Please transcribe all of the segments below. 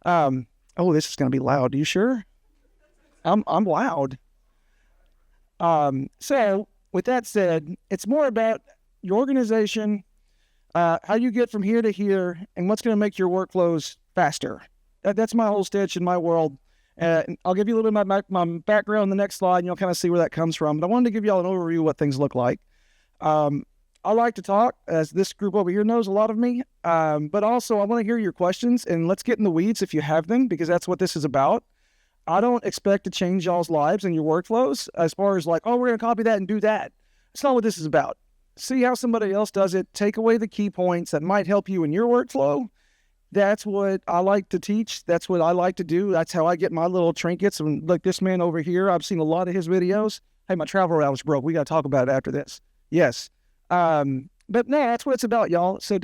Oh, this is going to be loud. Are you sure? I'm loud. So with that said, it's more about your organization, how you get from here to here, and what's going to make your workflows faster. That's my whole stitch in my world. I'll give you a little bit of my background in the next slide, and you'll kind of see where that comes from. But I wanted to give you all an overview of what things look like. I like to talk, as this group over here knows a lot of me, but also I want to hear your questions, and let's get in the weeds if you have them, because that's what this is about. I don't expect to change y'all's lives and your workflows as far as like, oh, we're going to copy that and do that. It's not what this is about. See how somebody else does it, take away the key points that might help you in your workflow. That's what I like to teach. That's what I like to do. That's how I get my little trinkets. And like this man over here, I've seen a lot of his videos. Hey, my travel router's broke. We got to talk about it after this. Yes. But no, that's what it's about, y'all. So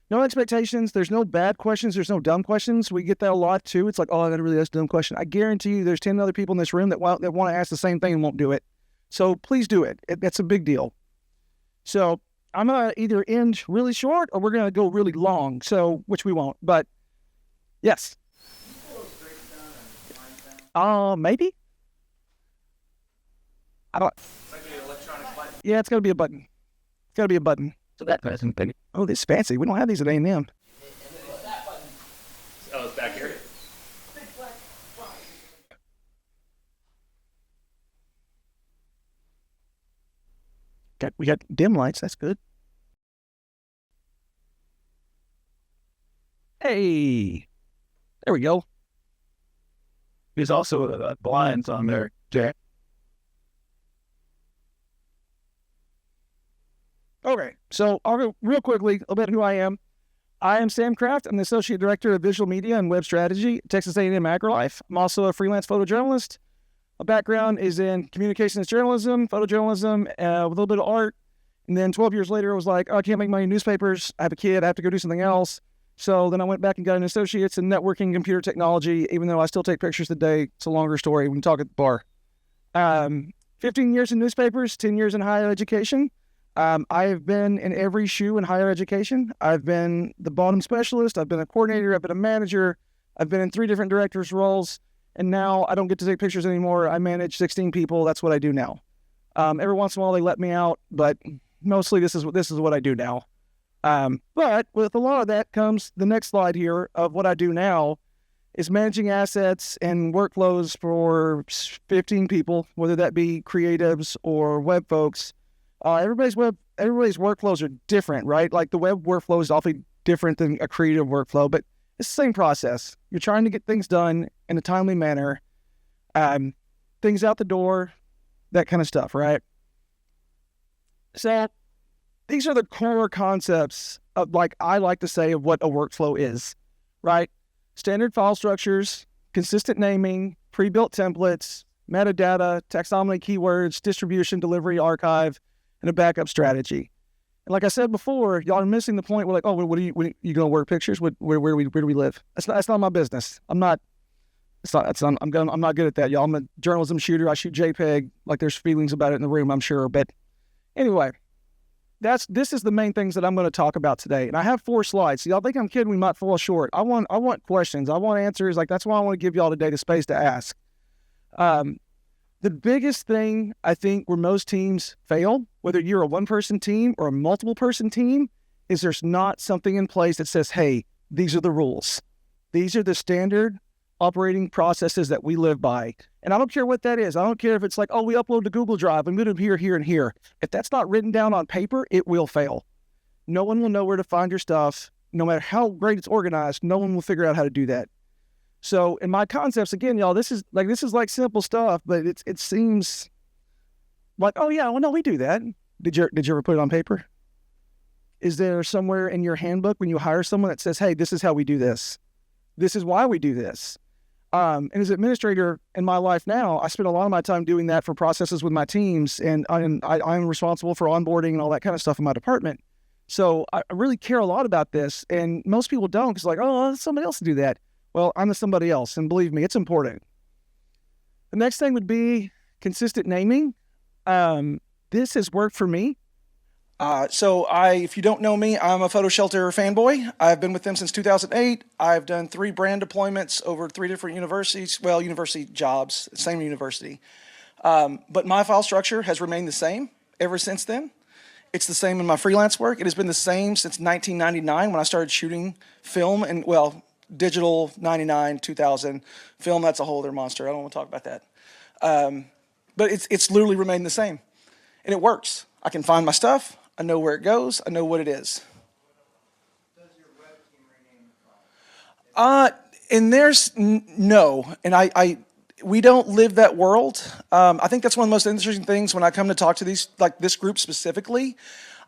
no expectations. There's no bad questions. There's no dumb questions. We get that a lot too. It's like, oh, I got to really ask a dumb question. I guarantee you there's 10 other people in this room that want to ask the same thing and won't do it. So please do it. That's a big deal. So I'm going to either end really short or we're going to go really long. So, which we won't, but yes. Maybe. I don't. Yeah, it's got to be a button. It's got to be a button. So that person thing. Oh, this is fancy. We don't have these at A&M. Oh, it's back here. We got dim lights. That's good. Hey, there we go. There's also blinds on there, Jack. Okay, so I'll go real quickly a little bit who I am. I am Sam Kraft. I'm the Associate Director of Visual Media and Web Strategy at Texas A&M AgriLife. I'm also a freelance photojournalist. My background is in communications journalism, photojournalism, with a little bit of art. And then 12 years later, I was like, oh, I can't make money in newspapers. I have a kid. I have to go do something else. So then I went back and got an associate's in networking and computer technology, even though I still take pictures today. It's a longer story. We can talk at the bar. 15 years in newspapers, 10 years in higher education. I have been in every shoe in higher education. I've been the bottom specialist. I've been a coordinator. I've been a manager. I've been in 3 different directors' roles. And now I don't get to take pictures anymore. I manage 16 people. That's what I do now. Every once in a while they let me out, but mostly this is what I do now. But with a lot of that comes the next slide here of what I do now is managing assets and workflows for 15 people, whether that be creatives or web folks. Everybody's workflows are different, right? Like the web workflow is awfully different than a creative workflow, but it's the same process. You're trying to get things done in a timely manner, things out the door, that kind of stuff, right? So these are the core concepts of, like I like to say, of what a workflow is, right? Standard file structures, consistent naming, pre-built templates, metadata, taxonomy keywords, distribution, delivery, archive, and a backup strategy. And like I said before, y'all are missing the point. We're like, oh, what are you going to work pictures? Where do we live? That's not my business. I'm not good at that, y'all. I'm a journalism shooter. I shoot JPEG. Like there's feelings about it in the room, I'm sure. But anyway, this is the main things that I'm going to talk about today. And I have 4 slides. So y'all think I'm kidding? We might fall short. I want questions. I want answers. Like that's why I want to give y'all today the space to ask. The biggest thing I think where most teams fail, whether you're a one-person team or a multiple-person team, is there's not something in place that says, hey, these are the rules. These are the standard operating processes that we live by. And I don't care what that is. I don't care if it's like, oh, we upload to Google Drive, we move it here, here, and here. If that's not written down on paper, it will fail. No one will know where to find your stuff. No matter how great it's organized, no one will figure out how to do that. So in my concepts, again, y'all, this is like simple stuff, but it seems like, oh yeah, well, no, we do that. Did you ever put it on paper? Is there somewhere in your handbook when you hire someone that says, hey, this is how we do this? This is why we do this. And as administrator in my life now, I spend a lot of my time doing that for processes with my teams, and I'm responsible for onboarding and all that kind of stuff in my department. So I really care a lot about this, and most people don't, because like, oh, somebody else to do that. Well, I'm the somebody else, and believe me, it's important. The next thing would be consistent naming. This has worked for me. If you don't know me, I'm a Photo Shelter fanboy. I've been with them since 2008. I've done 3 brand deployments over 3 different universities. Well, university jobs, same university. But my file structure has remained the same ever since then. It's the same in my freelance work. It has been the same since 1999 when I started shooting film and, well, digital 99, 2000. Film, that's a whole other monster. I don't want to talk about that. But it's literally remained the same. And it works. I can find my stuff. I know where it goes. I know what it is. Does your web team rename the file? And no, and we don't live that world. I think that's one of the most interesting things when I come to talk to these, like this group specifically.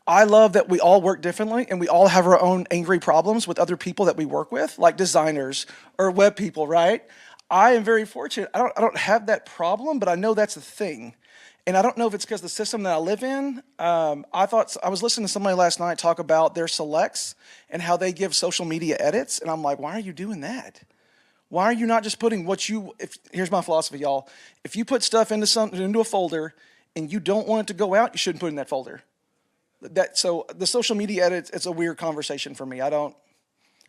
I love that we all work differently and we all have our own angry problems with other people that we work with, like designers or web people, right? I am very fortunate. I don't have that problem, but I know that's a thing. And I don't know if it's because the system that I live in. I was listening to somebody last night talk about their selects and how they give social media edits. And I'm like, why are you doing that? Why are you not just putting here's my philosophy, y'all. If you put stuff into a folder and you don't want it to go out, you shouldn't put it in that folder. So the social media edits, it's a weird conversation for me.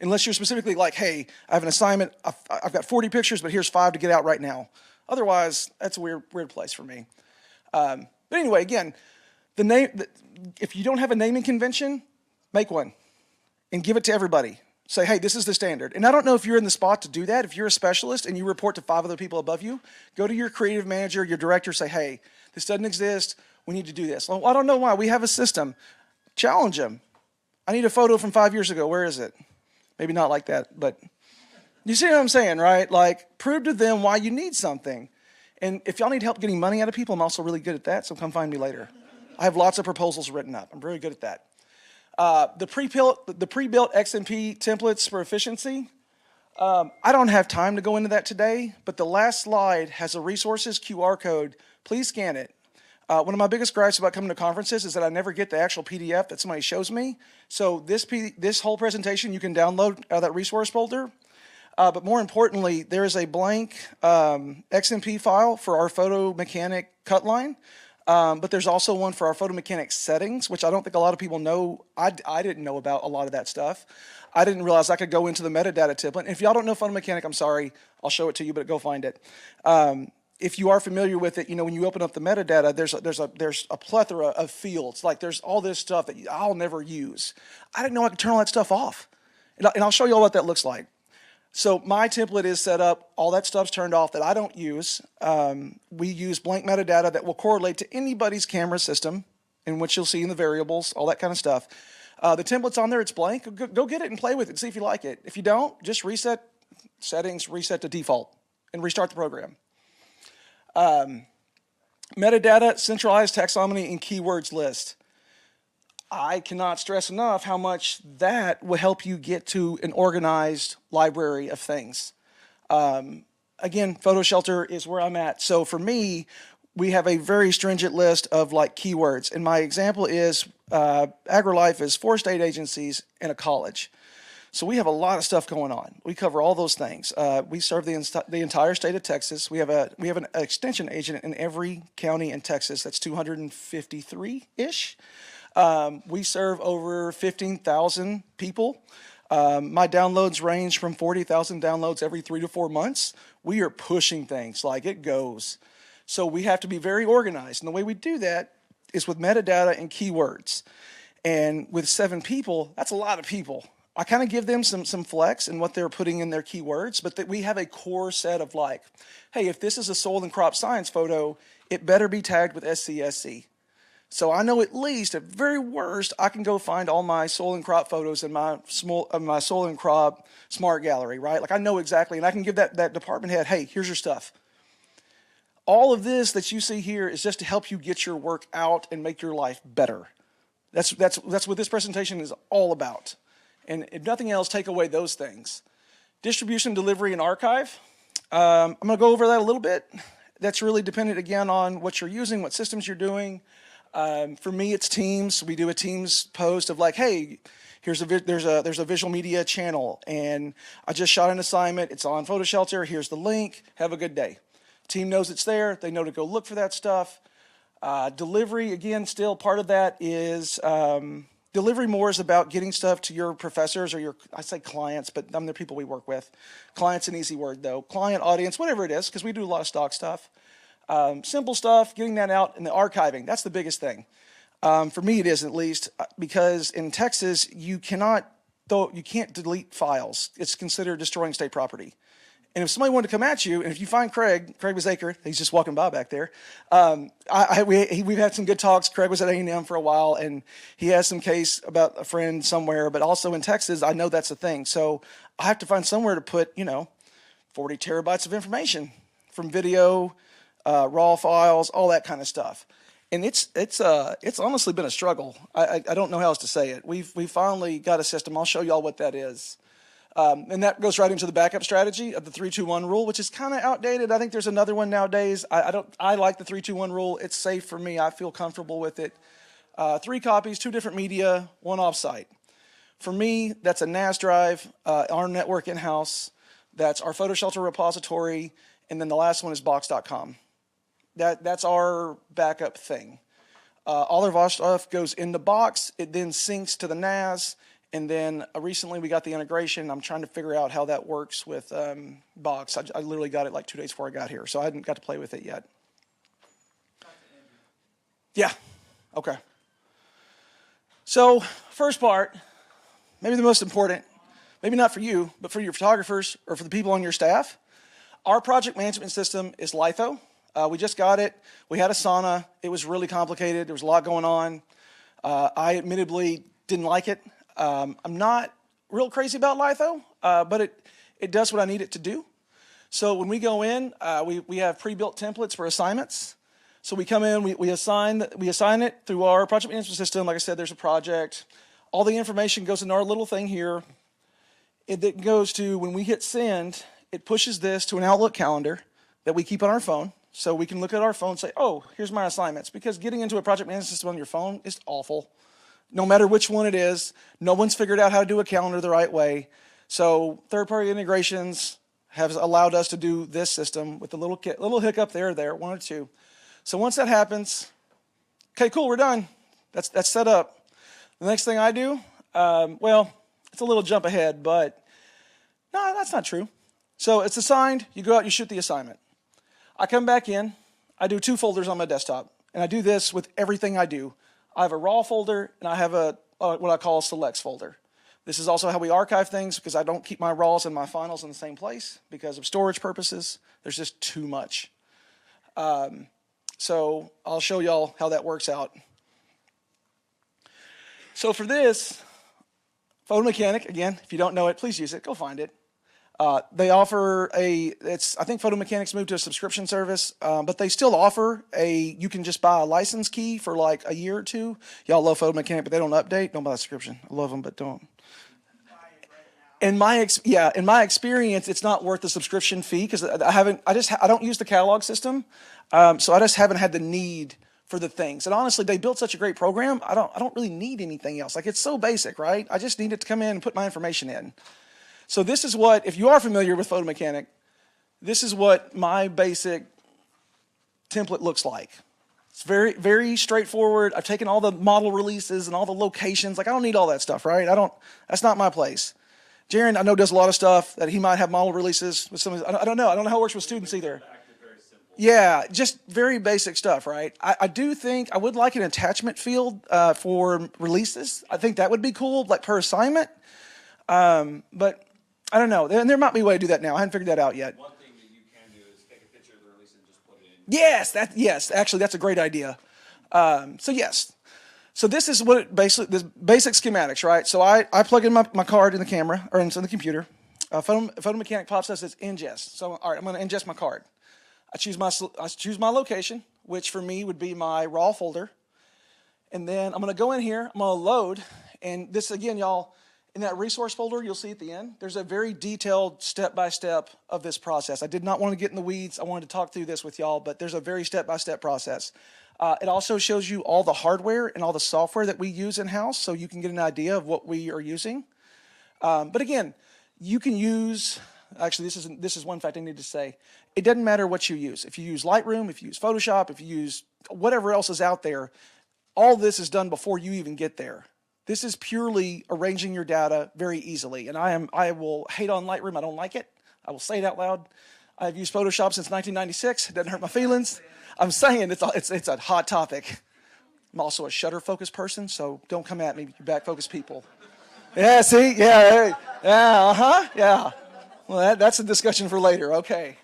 Unless you're specifically like, hey, I have an assignment. I've got 40 pictures, but here's 5 to get out right now. Otherwise, that's a weird place for me. But anyway, again, if you don't have a naming convention, make one and give it to everybody. Say, hey, this is the standard. And I don't know if you're in the spot to do that. If you're a specialist and you report to 5 other people above you, go to your creative manager, your director, say, hey, this doesn't exist. We need to do this. Well, I don't know why. We have a system. Challenge them. I need a photo from 5 years ago. Where is it? Maybe not like that, but you see what I'm saying, right? Like, prove to them why you need something. And if y'all need help getting money out of people, I'm also really good at that, so come find me later. I have lots of proposals written up. I'm very good at that. The pre-built XMP templates for efficiency. I don't have time to go into that today, but the last slide has a resources QR code. Please scan it. One of my biggest gripes about coming to conferences is that I never get the actual PDF that somebody shows me. So this whole presentation you can download out of that resource folder. But more importantly, there is a blank XMP file for our photo mechanic cut line. But there's also one for our photo mechanic settings, which I don't think a lot of people know. I didn't know about a lot of that stuff. I didn't realize I could go into the metadata template. And if y'all don't know photo mechanic, I'm sorry. I'll show it to you, but go find it. If you are familiar with it, when you open up the metadata, there's a plethora of fields. Like there's all this stuff that I'll never use. I didn't know I could turn all that stuff off. And I'll show you all what that looks like. So my template is set up, all that stuff's turned off that I don't use. We use blank metadata that will correlate to anybody's camera system, in which you'll see in the variables, all that kind of stuff. The template's on there, it's blank. Go get it and play with it and see if you like it. If you don't, just reset settings, reset to default, and restart the program. Metadata, centralized taxonomy, and keywords list. I cannot stress enough how much that will help you get to an organized library of things. Again, Photo Shelter is where I'm at. So for me, we have a very stringent list of like keywords. And my example is AgriLife is 4 state agencies and a college. So we have a lot of stuff going on. We cover all those things. We serve the entire state of Texas. We have an extension agent in every county in Texas. That's 253-ish. We serve over 15,000 people. My downloads range from 40,000 downloads every 3 to 4 months. We are pushing things like it goes. So we have to be very organized. And the way we do that is with metadata and keywords. And with 7 people, that's a lot of people. I kind of give them some flex in what they're putting in their keywords, but that we have a core set of like, hey, if this is a soil and crop science photo, it better be tagged with SCSC. So I know at least, at very worst, I can go find all my soil and crop photos in my soil and crop smart gallery, right? Like I know exactly, and I can give that department head, hey, here's your stuff. All of this that you see here is just to help you get your work out and make your life better. That's what this presentation is all about. And if nothing else, take away those things. Distribution, delivery, and archive. I'm going to go over that a little bit. That's really dependent, again, on what you're using, what systems you're doing. For me, it's Teams. We do a Teams post of like, hey, there's a visual media channel, and I just shot an assignment. It's on Photo Shelter. Here's the link. Have a good day. Team knows it's there. They know to go look for that stuff. Delivery, again, still part of that is delivery more is about getting stuff to your professors or I say clients, but I'm the people we work with. Client's an easy word, though. Client, audience, whatever it is, because we do a lot of stock stuff. Simple stuff, getting that out, and the archiving. That's the biggest thing. For me, it is at least, because in Texas, you can't delete files. It's considered destroying state property. And if somebody wanted to come at you, and if you find Craig Bazaker, he's just walking by back there. We've had some good talks. Craig was at A&M for a while, and he has some case about a friend somewhere. But also in Texas, I know that's a thing. So I have to find somewhere to put, 40 terabytes of information from video, raw files, all that kind of stuff. And it's honestly been a struggle. I don't know how else to say it. We've finally got a system. I'll show y'all what that is. And that goes right into the backup strategy of the 3-2-1 rule, which is kind of outdated. I think there's another one nowadays. I like the 3-2-1 rule. It's safe for me. I feel comfortable with it. 3 copies, 2 different media, 1 offsite. For me, that's a NAS drive, our network in-house. That's our photo shelter repository. And then the last one is box.com. That's our backup thing. All of our stuff goes into Box. It then syncs to the NAS. And then recently we got the integration. I'm trying to figure out how that works with Box. I literally got it like 2 days before I got here, so I hadn't got to play with it yet. Yeah, okay. So first part, maybe the most important, maybe not for you, but for your photographers or for the people on your staff. Our project management system is Litho. We just got it. We had Asana. It was really complicated. There was a lot going on. I admittedly didn't like it. I'm not real crazy about Litho, but it does what I need it to do. So when we go in, we have pre-built templates for assignments. So we come in, we assign it through our project management system. Like I said, there's a project. All the information goes in our little thing here. It goes to, when we hit send, it pushes this to an Outlook calendar that we keep on our phone. So we can look at our phone and say, oh, here's my assignments. Because getting into a project management system on your phone is awful. No matter which one it is, no one's figured out how to do a calendar the right way. So third-party integrations have allowed us to do this system with a little hiccup there, 1 or 2. So once that happens, okay, cool, we're done. That's set up. The next thing I do, well, it's a little jump ahead, but no, that's not true. So it's assigned. You go out, you shoot the assignment. I come back in. I do 2 folders on my desktop, and I do this with everything I do. I have a raw folder, and I have what I call a selects folder. This is also how we archive things, because I don't keep my raws and my finals in the same place because of storage purposes. There's just too much. So I'll show y'all how that works out. So for this, Photo Mechanic, again, if you don't know it, please use it. Go find it. They offer I think Photo Mechanics moved to a subscription service, but they still offer you can just buy a license key for like a year or 2. Y'all love Photo Mechanic, but they don't update. Don't buy a subscription. I love them, but don't. In my experience, it's not worth the subscription fee because I don't use the catalog system, so I just haven't had the need for the things. And honestly, they built such a great program. I don't really need anything else. Like, it's so basic, right? I just need it to come in and put my information in. So this is what, if you are familiar with Photo Mechanic, this is what my basic template looks like. It's very, very straightforward. I've taken all the model releases and all the locations. Like, I don't need all that stuff, right? That's not my place. Jaron, I know, does a lot of stuff that he might have model releases with some of his, I don't know. I don't know how it works with students either. Yeah, just very basic stuff, right? I do think I would like an attachment field for releases. I think that would be cool, like per assignment. But I don't know. And there might be a way to do that now. I haven't figured that out yet. One thing that you can do is take a picture of the release and just put it in. Yes, actually, that's a great idea. So yes. So this is what this basic schematics, right? So I plug in my card in the camera or into the computer. Photo Mechanic pops up, says ingest. So all right, I'm going to ingest my card. I choose my location, which for me would be my raw folder. And then I'm going to go in here. I'm going to load. And this, again, y'all, in that resource folder, you'll see at the end, there's a very detailed step-by-step of this process. I did not want to get in the weeds. I wanted to talk through this with y'all, but there's a very step-by-step process. It also shows you all the hardware and all the software that we use in-house, so you can get an idea of what we are using. But again, you can use Actually, this is one fact I need to say. It doesn't matter what you use. If you use Lightroom, if you use Photoshop, if you use whatever else is out there, all this is done before you even get there. This is purely arranging your data very easily. And I will hate on Lightroom. I don't like it. I will say it out loud. I've used Photoshop since 1996. It doesn't hurt my feelings. I'm saying it's a hot topic. I'm also a shutter focus person, so don't come at me, you back focus people. Yeah, see? Yeah, hey. Yeah, uh-huh, yeah. Well, that's a discussion for later, okay.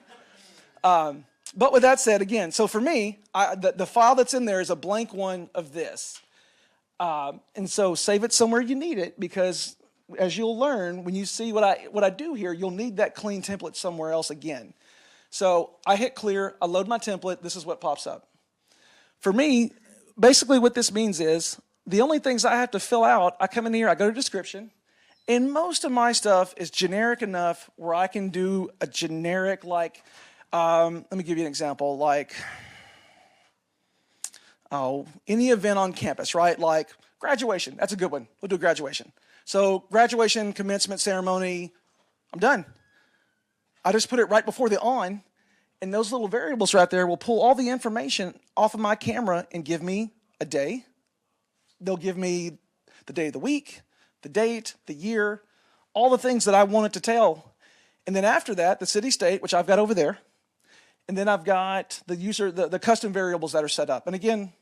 But with that said, again, so for me, the file that's in there is a blank one of this. And so save it somewhere you need it, because as you'll learn, when you see what I do here, you'll need that clean template somewhere else again. So I hit clear, I load my template, this is what pops up. For me, basically what this means is, the only things I have to fill out, I come in here, I go to description, and most of my stuff is generic enough where I can do a generic, like, let me give you an example, like, any event on campus, right? Like graduation, that's a good one. We'll do graduation. So graduation, commencement ceremony, I'm done. I just put it right before the on, and those little variables right there will pull all the information off of my camera and give me a day. They'll give me the day of the week, the date, the year, all the things that I want it to tell. And then after that, the city state, which I've got over there. And then I've got the user, the custom variables that are set up. And again,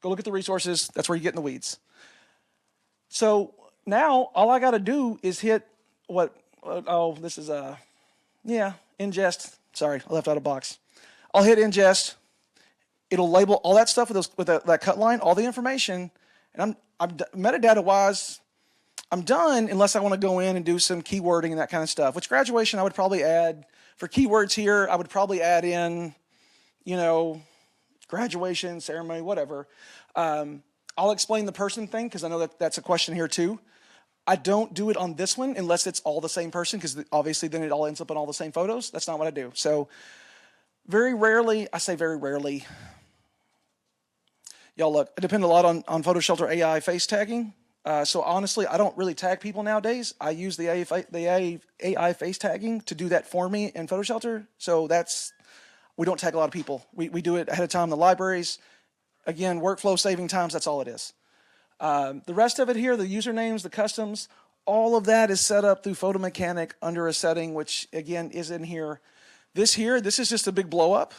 go look at the resources. That's where you get in the weeds. So now all I got to do is hit this is ingest. Sorry, I left out a box. I'll hit ingest. It'll label all that stuff with that cut line, all the information. And I'm metadata-wise, I'm done unless I want to go in and do some keywording and that kind of stuff, which graduation I would probably add. For keywords here, I would probably add in, graduation, ceremony, whatever. I'll explain the person thing because I know that's a question here too. I don't do it on this one unless it's all the same person, because obviously then it all ends up on all the same photos. That's not what I do. So very rarely, I say very rarely, y'all look, I depend a lot on PhotoShelter AI face tagging. So honestly, I don't really tag people nowadays. I use the AI face tagging to do that for me in PhotoShelter. So we don't tag a lot of people. We do it ahead of time in the libraries. Again, workflow saving times, that's all it is. The rest of it here, the usernames, the customs, all of that is set up through Photo Mechanic under a setting, which again is in here. This is just a big blow up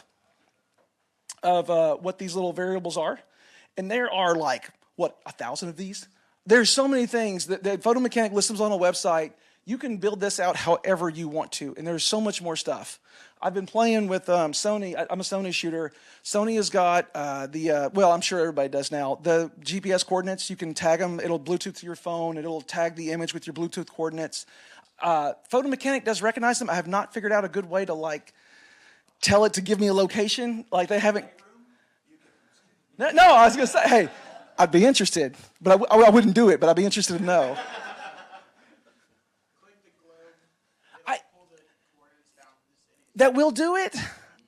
of what these little variables are. And there are like, 1,000 of these? There's so many things that Photo Mechanic lists on a website. You can build this out however you want to, and there's so much more stuff. I've been playing with Sony. I'm a Sony shooter. Sony has got I'm sure everybody does now, the GPS coordinates. You can tag them. It'll Bluetooth to your phone. It'll tag the image with your Bluetooth coordinates. Photo Mechanic does recognize them. I have not figured out a good way to tell it to give me a location. Like they haven't. No, I was going to say, hey, I'd be interested, but I wouldn't do it, but I'd be interested to know. Click the globe, pull the coordinates down to the city. That will do it?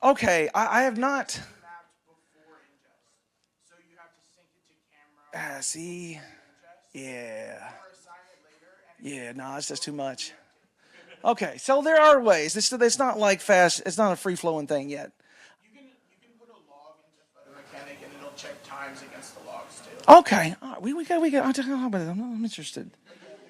Okay, I have not. Mapped before ingest. So you have to sync it to camera. See? Yeah. Or assign it later. Yeah, no, it's just too much. Okay, so there are ways. It's not like fast. It's not a free-flowing thing yet. You can put a log into Photo Mechanic and it'll check times against the logs too. Okay, all right, we got. I'm interested.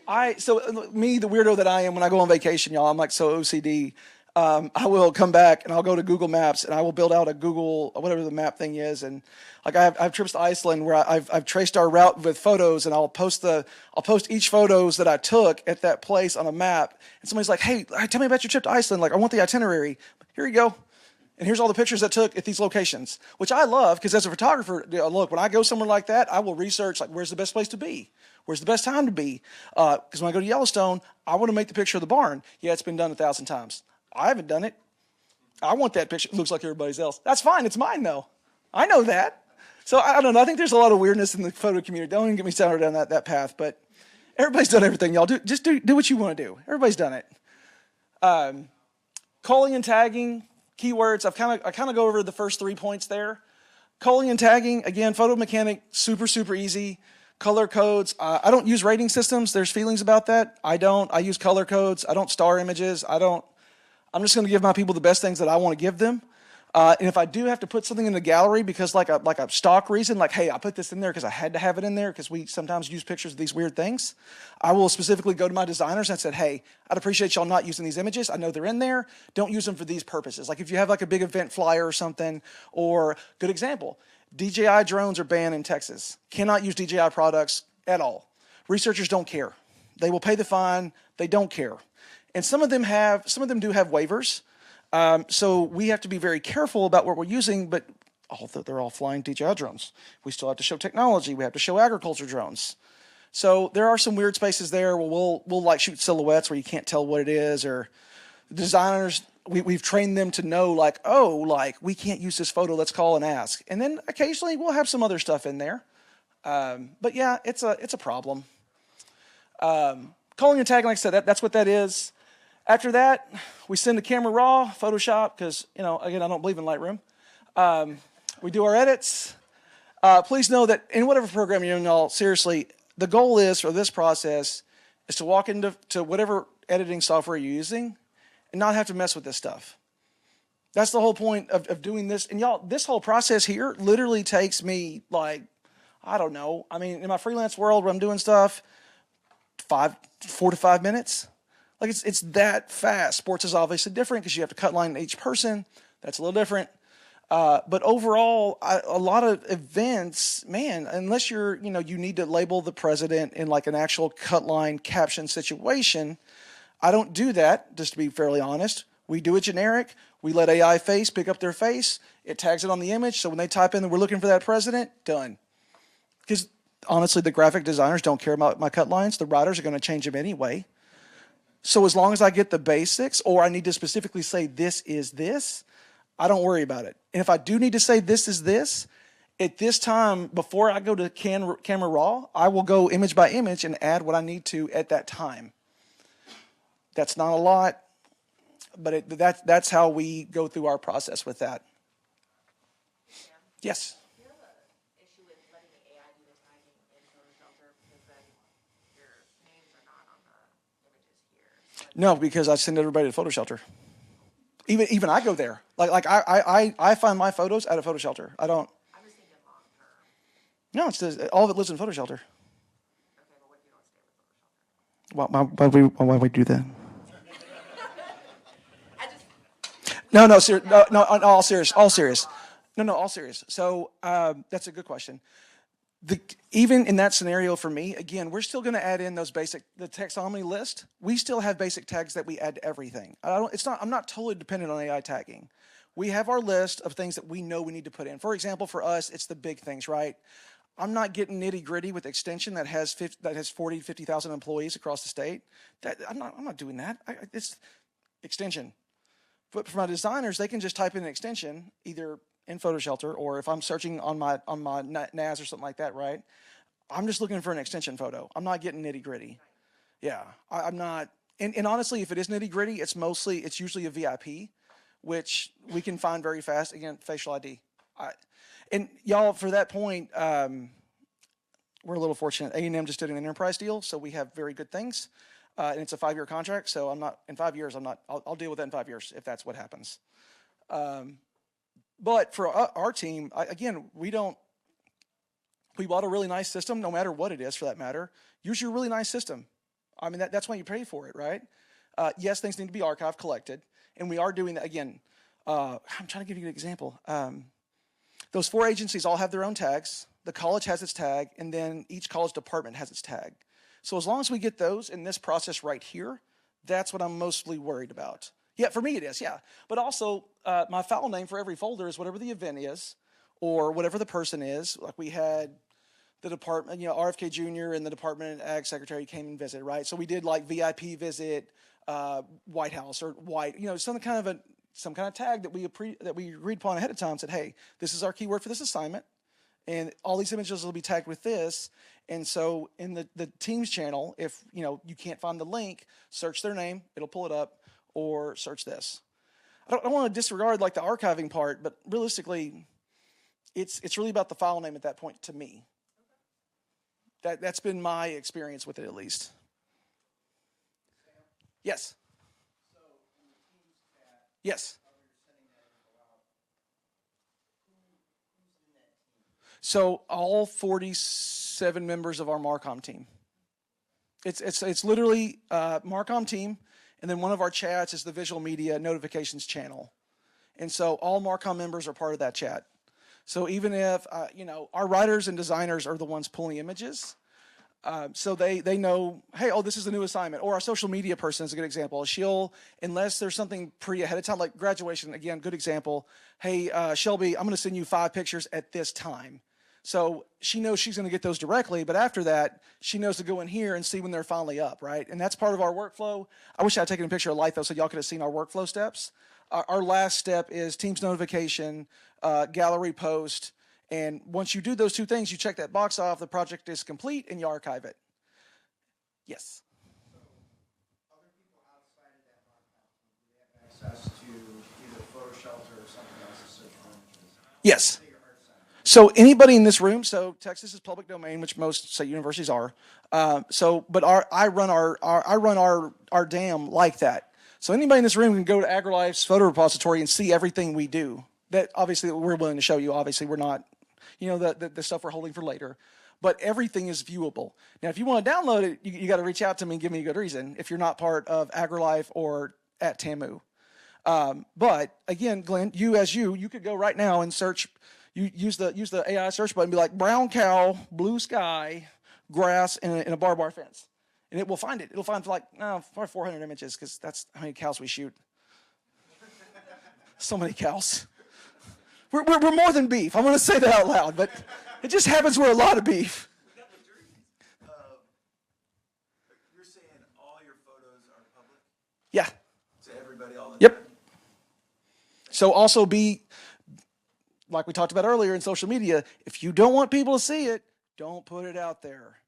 Me, the weirdo that I am, when I go on vacation, y'all, I'm so OCD. I will come back and I'll go to Google Maps and I will build out a Google, whatever the map thing is, and I've trips to Iceland where I've traced our route with photos, and I'll post each photos that I took at that place on a map. And somebody's like, "Hey, tell me about your trip to Iceland. I want the itinerary. Here you go." And here's all the pictures I took at these locations, which I love because as a photographer, look, when I go somewhere like that, I will research where's the best place to be, where's the best time to be. Because when I go to Yellowstone, I want to make the picture of the barn. Yeah, it's been done 1,000 times. I haven't done it. I want that picture. It looks like everybody else. That's fine. It's mine though. I know that. So I don't know. I think there's a lot of weirdness in the photo community. Don't even get me started down that path. But everybody's done everything, y'all. Just do what you want to do. Everybody's done it. Calling and tagging. Keywords, I kind of go over the first 3 points there. Calling and tagging, again, Photo Mechanic, super, super easy. Color codes, I don't use rating systems. There's feelings about that. I use color codes. I don't star images. I'm just going to give my people the best things that I want to give them. And if I do have to put something in the gallery because like a stock reason, like, hey, I put this in there because I had to have it in there because we sometimes use pictures of these weird things, I will specifically go to my designers and said, hey, I'd appreciate y'all not using these images. I know they're in there. Don't use them for these purposes. Like if you have like a big event flyer or something, or good example, DJI drones are banned in Texas. Cannot use DJI products at all. Researchers don't care. They will pay the fine. They don't care. And some of them do have waivers. So we have to be very careful about what we're using, but although they're all flying DJI drones, we still have to show technology. We have to show agriculture drones. So there are some weird spaces there where we'll like shoot silhouettes where you can't tell what it is, or designers, we've trained them to know like, oh, like we can't use this photo, let's call and ask. And then occasionally we'll have some other stuff in there. But yeah, it's a problem. Calling and tagging, like I said, that's what that is. After that, we send the camera raw, Photoshop, because, again, I don't believe in Lightroom. We do our edits. Please know that in whatever program you're in, y'all, seriously, the goal is for this process is to walk into whatever editing software you're using and not have to mess with this stuff. That's the whole point of doing this. And y'all, this whole process here literally takes me like, I don't know. I mean, in my freelance world where I'm doing stuff, 4 to 5 minutes. Like it's that fast. Sports is obviously different because you have to cut line each person. That's a little different. But overall, a lot of events, man, unless you need to label the president in like an actual cut line caption situation, I don't do that, just to be fairly honest. We do it generic. We let AI face pick up their face. It tags it on the image. So when they type in that we're looking for that president, done. Because honestly, the graphic designers don't care about my cut lines. The writers are going to change them anyway. So as long as I get the basics, or I need to specifically say this is this, I don't worry about it. And if I do need to say this is this, at this time, before I go to camera raw, I will go image by image and add what I need to at that time. That's not a lot, but that's how we go through our process with that. Yes? Do you have an issue with letting the AI do the tagging in Photoshop because then your names are not on the images here? No, because I send everybody to PhotoShelter. Even I go there. Like I find my photos out of PhotoShelter. I don't. I'm just thinking long term. No, all of it lives in PhotoShelter. Okay, but what if you don't stay with Photoshop? Why we do that? I just No, all serious. No, all serious. So that's a good question. Even in that scenario for me, again, we're still going to add in those the taxonomy list. We still have basic tags that we add to everything. I'm not totally dependent on AI tagging. We have our list of things that we know we need to put in. For example, for us, it's the big things, right? I'm not getting nitty gritty with extension that has 40, 50,000 employees across the state. I'm not doing that. It's extension. But for my designers, they can just type in an extension, either in PhotoShelter, or if I'm searching on my NAS or something like that, right? I'm just looking for an extension photo. I'm not getting nitty gritty. Yeah, I'm not. And honestly, if it is nitty gritty, it's usually a VIP, which we can find very fast. Again, facial ID. And y'all, for that point, we're a little fortunate. A&M just did an enterprise deal, so we have very good things. And it's a 5-year contract, so in 5 years, I'll deal with that in 5 years if that's what happens. But for our team, we bought a really nice system, no matter what it is for that matter. Use your really nice system. I mean, that's why you pay for it, right? Yes, things need to be archived, collected, and we are doing that. Again, I'm trying to give you an example. Those 4 agencies all have their own tags. The college has its tag, and then each college department has its tag. So as long as we get those in this process right here, that's what I'm mostly worried about. Yeah, for me it is, yeah. But also, my file name for every folder is whatever the event is, or whatever the person is. Like we had the department, RFK Jr. and the Department of Ag Secretary came and visited, right? So we did like VIP visit, White House or white, some kind of tag that we agreed upon ahead of time. Said, hey, this is our keyword for this assignment, and all these images will be tagged with this. And so in the Teams channel, if you can't find the link, search their name, it'll pull it up, or search this. I don't want to disregard like the archiving part, but realistically, it's really about the file name at that point to me. That's been my experience with it, at least. Yes. So in the Teams tab, Yes. How you're sending that info out. Who's in that team? So all 47 members of our Marcom team. It's literally Marcom team, and then one of our chats is the visual media notifications channel. And so all Marcom members are part of that chat. So even if, our writers and designers are the ones pulling images, so they know, hey, oh, this is the new assignment. Or our social media person is a good example. She'll, unless there's something ahead of time, like graduation, again, good example. Hey, Shelby, I'm going to send you 5 pictures at this time. So she knows she's going to get those directly, but after that, she knows to go in here and see when they're finally up, right? And that's part of our workflow. I wish I had taken a picture of Litho so y'all could have seen our workflow steps. Our last step is Teams notification, gallery post, and once you do those 2 things, you check that box off, the project is complete, and you archive it. Yes? So, other people outside of that Marcom team, do they have access to either PhotoShelter or something else to search for images? Yes. Say your art center. So anybody in this room, so Texas is public domain, which most state universities are. But I run our DAM like that. So anybody in this room can go to AgriLife's photo repository and see everything we do. That obviously we're willing to show you. Obviously we're not, the stuff we're holding for later. But everything is viewable. Now, if you want to download it, you got to reach out to me and give me a good reason. If you're not part of AgriLife or at TAMU. But again, Glenn, you could go right now and search. You use the AI search button, be like brown cow, blue sky, grass, in a barbed wire fence, and it will find it. It'll find probably 400 images because that's how many cows we shoot. So many cows. We're more than beef. I'm going to say that out loud, but it just happens we're a lot of beef. You're saying all your photos are public Yeah. to everybody all the Yep. time? So also be, like we talked about earlier in social media, if you don't want people to see it, don't put it out there.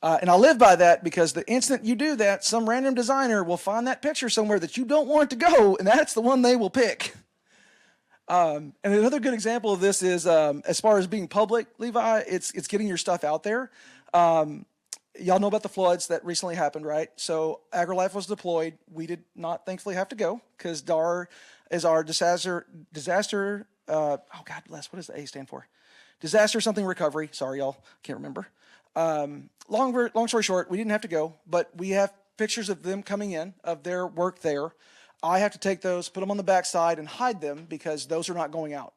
And I live by that because the instant you do that, some random designer will find that picture somewhere that you don't want it to go, and that's the one they will pick. And another good example of this is, as far as being public, Levi, it's getting your stuff out there. Y'all know about the floods that recently happened, right? So AgriLife was deployed. We did not thankfully have to go because DAR is our disaster, oh God bless, what does the A stand for? Disaster something recovery. Sorry, y'all, can't remember. Long story short, we didn't have to go, but we have pictures of them coming in, of their work there. I have to take those, put them on the backside, and hide them because those are not going out.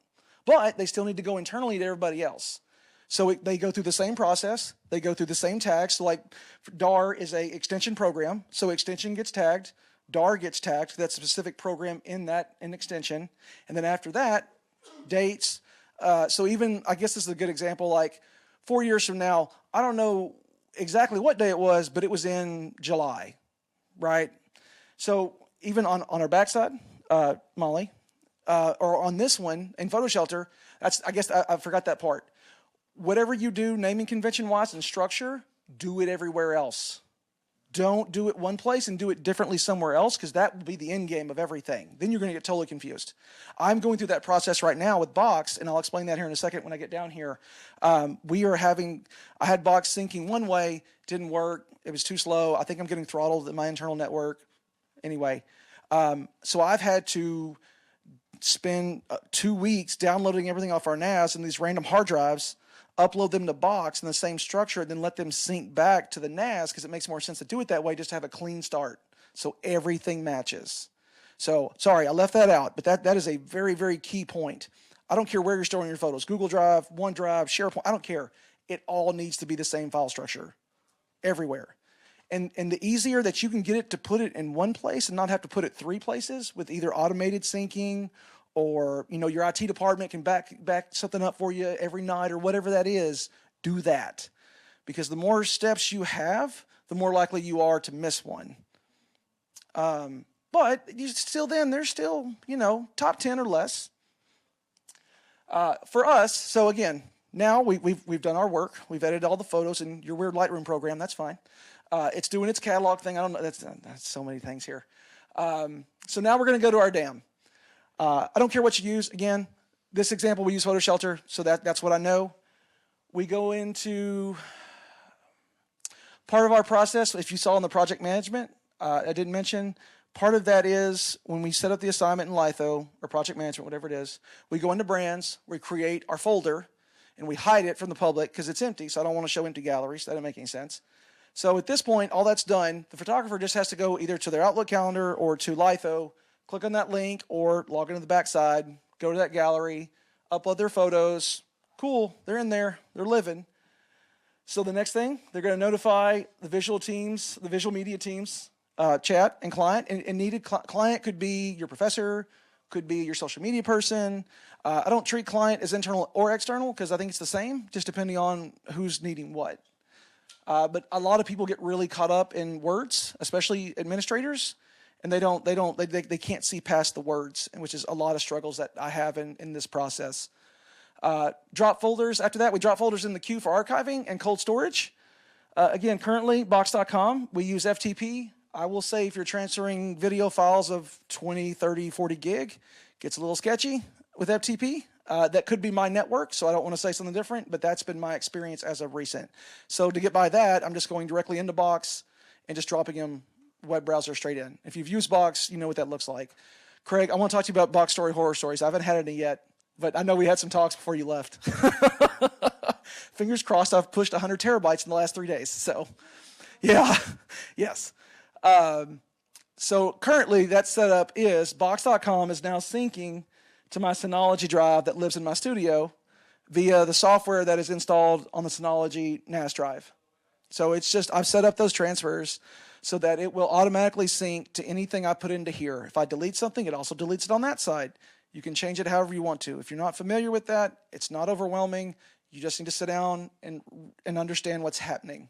But they still need to go internally to everybody else. So they go through the same process. They go through the same tags. So like DAR is a extension program. So extension gets tagged. DAR gets tagged. That's a specific program in extension. And then after that, dates. So even, I guess this is a good example, like 4 years from now, I don't know exactly what day it was, but it was in July, right? So even on our backside, Molly, or on this one in PhotoShelter, I guess I forgot that part. Whatever you do, naming convention-wise and structure, do it everywhere else. Don't do it one place and do it differently somewhere else because that will be the end game of everything. Then you're going to get totally confused. I'm going through that process right now with Box, and I'll explain that here in a second when I get down here. I had Box syncing one way, didn't work. It was too slow. I think I'm getting throttled in my internal network. Anyway, so I've had to spend 2 weeks downloading everything off our NAS and these random hard drives, upload them to Box in the same structure, and then let them sync back to the NAS because it makes more sense to do it that way, just to have a clean start. So everything matches. So sorry, I left that out, but that is a very, very key point. I don't care where you're storing your photos, Google Drive, OneDrive, SharePoint, I don't care. It all needs to be the same file structure everywhere. And the easier that you can get it to put it in one place and not have to put it 3 places with either automated syncing or, your IT department can back something up for you every night or whatever that is, do that. Because the more steps you have, the more likely you are to miss one. But there's still, top 10 or less. For us, so again, now we've done our work. We've edited all the photos in your weird Lightroom program. That's fine. It's doing its catalog thing. I don't know. That's so many things here. So now we're going to go to our DAM. I don't care what you use. Again, this example, we use PhotoShelter, so that's what I know. We go into part of our process. If you saw in the project management, I didn't mention, Part of that is when we set up the assignment in Litho or project management, whatever it is, we go into brands, we create our folder, and we hide it from the public because it's empty, so I don't want to show empty galleries. That doesn't make any sense. So at this point, all that's done, the photographer just has to go either to their Outlook calendar or to Litho, click on that link, or log into the backside, go to that gallery, upload their photos. Cool, they're in there, they're living. So the next thing, they're going to notify the visual teams, the visual media teams, chat and client. And needed client could be your professor, could be your social media person. I don't treat client as internal or external because I think it's the same, just depending on who's needing what. But a lot of people get really caught up in words, especially administrators, and they can't see past the words, which is a lot of struggles that I have in this process. Drop folders. After that, we drop folders in the queue for archiving and cold storage. Again, currently, Box.com, we use FTP. I will say if you're transferring video files of 20, 30, 40 gig, gets a little sketchy with FTP. That could be my network, so I don't want to say something different, but that's been my experience as of recent. So to get by that, I'm just going directly into Box and just dropping them web browser straight in. If you've used Box, you know what that looks like. Craig, I want to talk to you about Box Story horror stories. I haven't had any yet, but I know we had some talks before you left. Fingers crossed, I've pushed 100 terabytes in the last 3 days. So, yeah, yes. So currently that setup is Box.com is now syncing to my Synology drive that lives in my studio via the software that is installed on the Synology NAS drive. So it's just, I've set up those transfers so that it will automatically sync to anything I put into here. If I delete something, it also deletes it on that side. You can change it however you want to. If you're not familiar with that, it's not overwhelming. You just need to sit down and understand what's happening.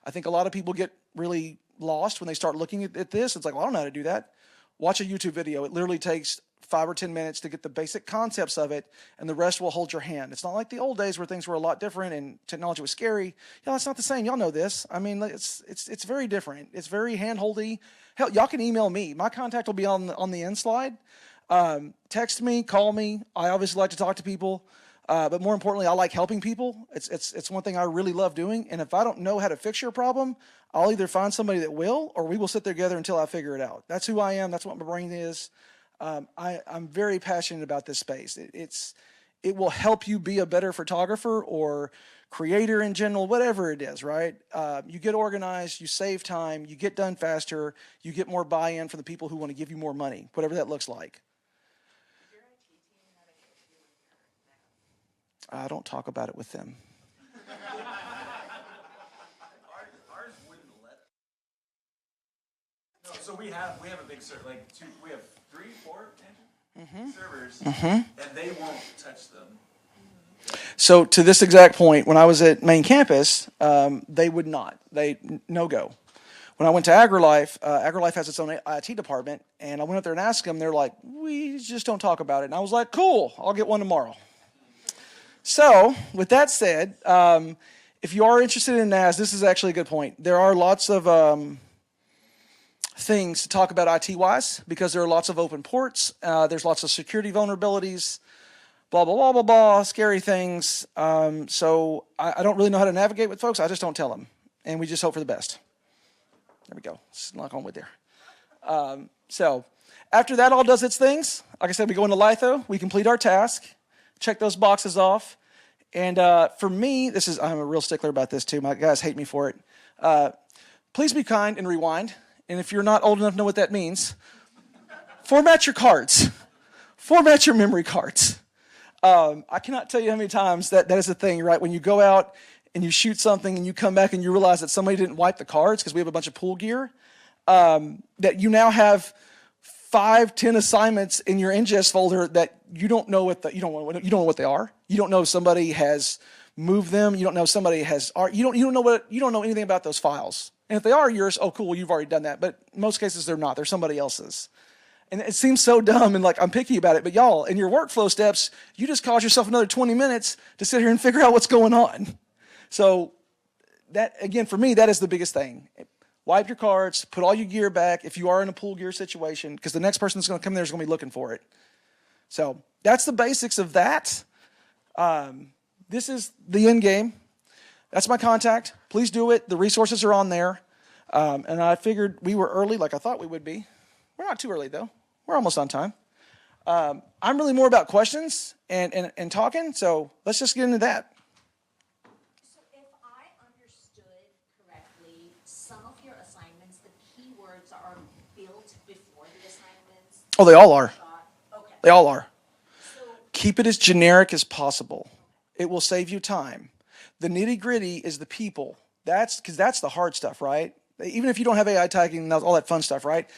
I think a lot of people get really lost when they start looking at this. It's like, well, I don't know how to do that. Watch a YouTube video. It literally takes 5 or 10 minutes to get the basic concepts of it, and the rest will hold your hand. It's not like the old days where things were a lot different and technology was scary. Yeah, it's not the same. Y'all know this. I mean, it's very different. It's very hand-holdy. Hell, y'all can email me. My contact will be on the end slide. Text me, call me. I obviously like to talk to people, but more importantly, I like helping people. It's one thing I really love doing, and if I don't know how to fix your problem, I'll either find somebody that will, or we will sit together until I figure it out. That's who I am. That's what my brain is. I'm very passionate about this space. It will help you be a better photographer or creator in general, whatever it is, right? You get organized, you save time, you get done faster, you get more buy-in from the people who want to give you more money, whatever that looks like. I don't talk about it with them. Ours wouldn't let. No, so we have a big server, we have 3, 4 servers, and they won't touch them. So to this exact point, when I was at main campus, they would not. No go. When I went to AgriLife, AgriLife has its own IT department, and I went up there and asked them. They're like, we just don't talk about it. And I was like, cool, I'll get one tomorrow. So with that said, if you are interested in NAS, this is actually a good point. There are lots of things to talk about IT-wise because there are lots of open ports. There's lots of security vulnerabilities, blah, blah, blah, blah, blah, scary things. So I don't really know how to navigate with folks. I just don't tell them. And we just hope for the best. There we go. Let's knock on wood there. So after that all does its things, like I said, we go into Litho. We complete our task, check those boxes off. And for me, I'm a real stickler about this too. My guys hate me for it. Please be kind and rewind. And if you're not old enough to know what that means, format your cards. Format your memory cards. I cannot tell you how many times that is a thing, right? When you go out and you shoot something and you come back and you realize that somebody didn't wipe the cards because we have a bunch of pool gear, that you now have 5, 10 assignments in your ingest folder that you don't know what you don't know what they are. You don't know if somebody has moved them. You don't know if somebody has. You don't know anything about those files. And if they are yours, oh cool, you've already done that. But in most cases they're not. They're somebody else's. And it seems so dumb and like I'm picky about it, but y'all, in your workflow steps, you just caused yourself another 20 minutes to sit here and figure out what's going on. So that, again, for me, that is the biggest thing. Wipe your cards, put all your gear back if you are in a pool gear situation, because the next person that's going to come there is going to be looking for it. So that's the basics of that. This is the end game. That's my contact. Please do it. The resources are on there. And I figured we were early like I thought we would be. We're not too early, though. We're almost on time. I'm really more about questions and talking, so let's just get into that. So if I understood correctly, some of your assignments, the keywords are built before the assignments? Oh, they all are. Okay. They all are. So, Keep it as generic as possible. It will save you time. The nitty-gritty is the people. That's because that's the hard stuff, right? Even if you don't have AI tagging and all that fun stuff, right?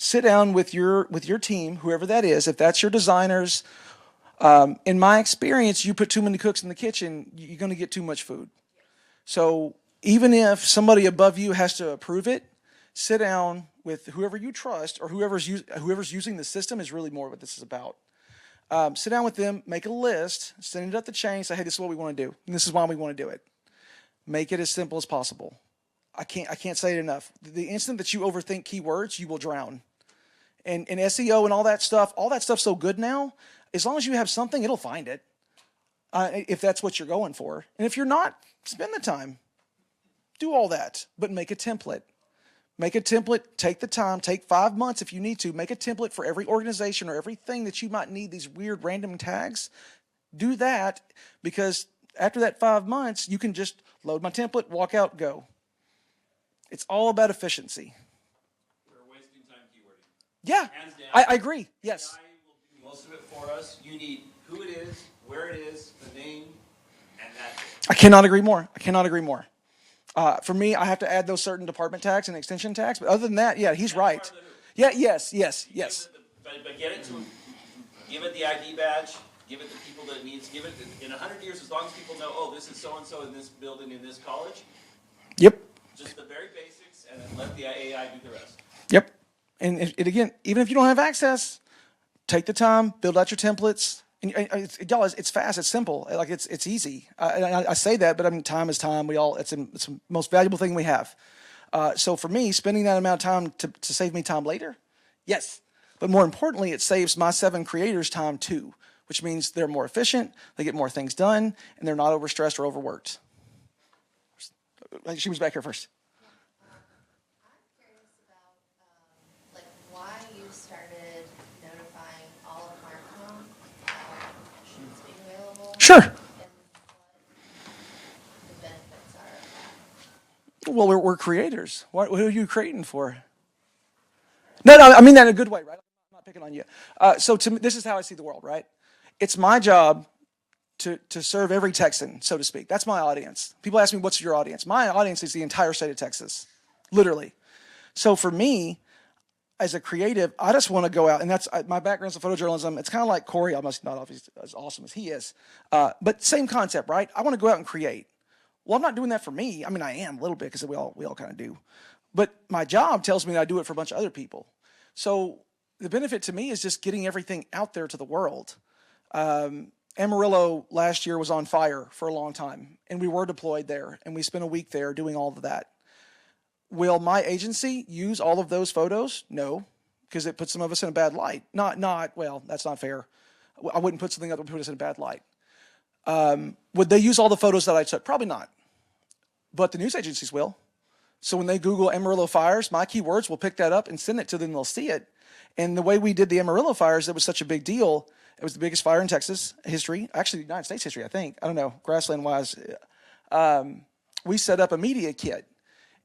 Sit down with your team, whoever that is. If that's your designers, in my experience, you put too many cooks in the kitchen, you're going to get too much food. So even if somebody above you has to approve it, sit down with whoever you trust or whoever's using the system is really more what this is about. Sit down with them, make a list, send it up the chain, say, hey, this is what we want to do, and this is why we want to do it. Make it as simple as possible. I can't say it enough. The instant that you overthink keywords, you will drown. And SEO and all that stuff's so good now. As long as you have something, it'll find it. If that's what you're going for. And if you're not, spend the time. Do all that, but make a template. Make a template, take the time, take 5 months if you need to. Make a template for every organization or everything that you might need these weird random tags. Do that, because after that 5 months, you can just load my template, walk out, go. It's all about efficiency. We're wasting time keywording. Yeah, Hands down. I agree. Yes. AI will do most of it for us. You need who it is, where it is, the name, and that's it. I cannot agree more. For me, I have to add those certain department tags and extension tags. But other than that, yeah, he's right. Part of the who. Yeah, yes. But get it to them. Give it the ID badge. Give it the people that it needs. Give it in 100 years, as long as people know, oh, this is so and so in this building in this college. Yep. Just the very basics, and then let the AI do the rest. Yep. And it, again, even if you don't have access, take the time, build out your templates. And y'all, it's fast, it's simple, like it's easy. I say that, but I mean, time is time. It's the most valuable thing we have. So for me, spending that amount of time to save me time later, yes. But more importantly, it saves my 7 creators time too, which means they're more efficient, they get more things done, and they're not overstressed or overworked. She was back here first. I'm curious about like why you started notifying all of Markham options being available. Sure. And what the benefits are of that. Well, we're creators. What are you creating for? No, I mean that in a good way, right? I'm not picking on you. So to me, this is how I see the world, right? It's my job to serve every Texan, so to speak. That's my audience. People ask me, what's your audience? My audience is the entire state of Texas, literally. So for me, as a creative, I just want to go out, and that's my background's in photojournalism. It's kind of like Corey, almost not obviously as awesome as he is, but same concept, right? I want to go out and create. Well, I'm not doing that for me. I mean, I am a little bit because we all kind of do. But my job tells me that I do it for a bunch of other people. So the benefit to me is just getting everything out there to the world. Amarillo last year was on fire for a long time, and we were deployed there, and we spent a week there doing all of that. Will my agency use all of those photos? No, because it puts some of us in a bad light. Well, that's not fair. I wouldn't put something up that would put us in a bad light. Would they use all the photos that I took? Probably not. But the news agencies will. So when they Google Amarillo fires, my keywords will pick that up and send it to them, they'll see it. And the way we did the Amarillo fires, it was such a big deal. It was the biggest fire in Texas history, actually United States history, I think. I don't know, grassland-wise. We set up a media kit,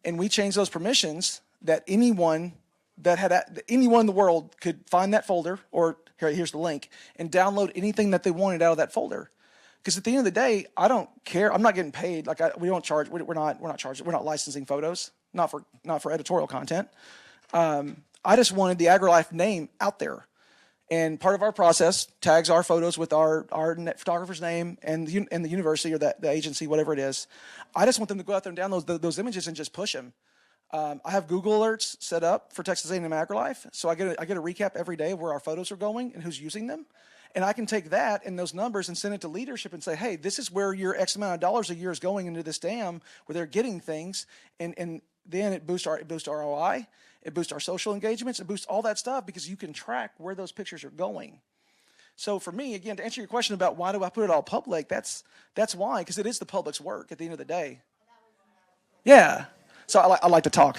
and we changed those permissions that anyone in the world could find that folder, or here's the link, and download anything that they wanted out of that folder. Because at the end of the day, I don't care. I'm not getting paid. Like we don't charge. We're not charging. We're not licensing photos. Not for editorial content. I just wanted the AgriLife name out there. And part of our process tags our photos with our photographer's name and the university or the agency, whatever it is. I just want them to go out there and download those images and just push them. I have Google alerts set up for Texas A&M AgriLife, so I get a recap every day of where our photos are going and who's using them. And I can take that and those numbers and send it to leadership and say, hey, this is where your X amount of dollars a year is going into this dam where they're getting things. And then it boosts our ROI. It boosts our social engagements. It boosts all that stuff because you can track where those pictures are going. So for me, again, to answer your question about why do I put it all public, that's why, because it is the public's work at the end of the day. Yeah. So I like to talk.